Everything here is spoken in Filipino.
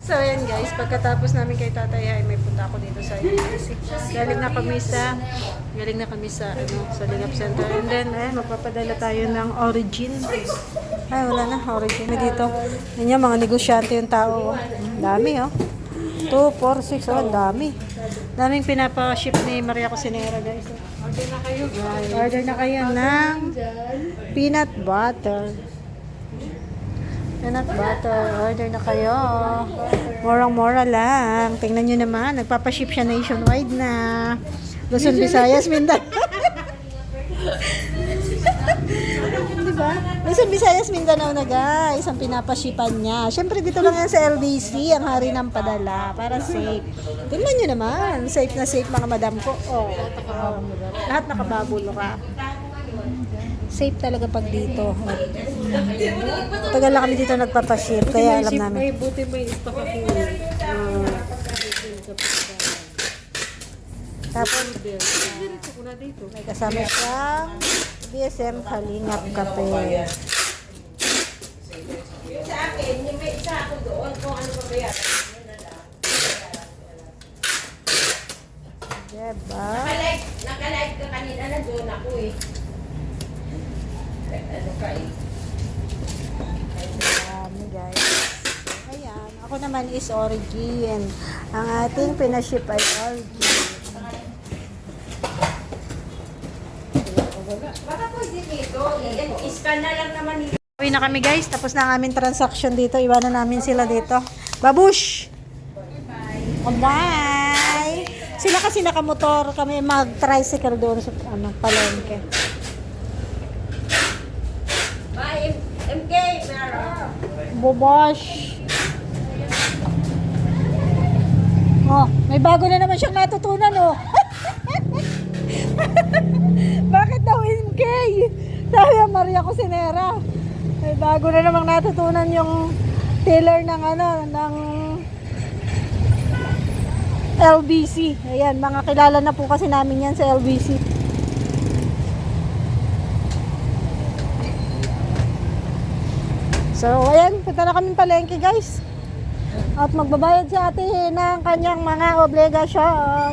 So, ayan guys, pagkatapos namin kay Tatay ay may punta ako dito sa LBC. Galing na kami sa sa Lingap Center. And then, magpapadala tayo ng Origin. Ay, wala na, Origin. May dito. Yan yung mga negosyante yung tao. Dami, oh. 2, 4, 6, oh, dami. Daming pinapa-ship ni Maria Cocinera, guys. Order na kayo, guys. Order na kayo ng peanut butter. Peanut butter. Order na kayo. Murang-mura lang. Tingnan nyo naman. Nagpapaship siya nationwide na. Luzon, Visayas, Mindanao. Diba? Luzon, Visayas, Mindanao na guys. Ang pinapashipan niya. Siyempre dito lang yan sa LBC. Ang hari ng padala. Para safe. Tingnan nyo naman. Safe na safe mga madam ko. Oh. Lahat nakababulo ka. Safe talaga pag dito. Tagal na kami dito nagpapaship, kaya alam namin. Buti may stock ako. Tapos, Diretso ko na dito. may kasama siyang BSM Kalingap Kape. Sa akin, yung may isa ako doon kung ano pa ba yan. Diba? Naka-live ka kanina na doon ako eh. Ano ka eh. Dami guys. Ayan. Ako naman is Origin. Ang ating pinaship ay Origin. Baka pwede dito. I-scan na lang naman nila. Uwi na kami guys. Tapos na ang aming transaction dito. Iwanan namin sila dito. Babush! Bye! Sila kasi nakamotor. Kami mag-tricycle doon sa palengke. Bye, MK. Meron. Bubosh! Oh, may bago na naman siyang natutunan, oh. Bakit daw MK? Sabi ang Maria Cocinera. May bago na namang natutunan yung teller ng ng LBC. Ayan, mga kilala na po kasi namin yan sa LBC. So, ayan, punta na kami palengke guys. At magbabayad sa atin ng kanyang mga obligasyon.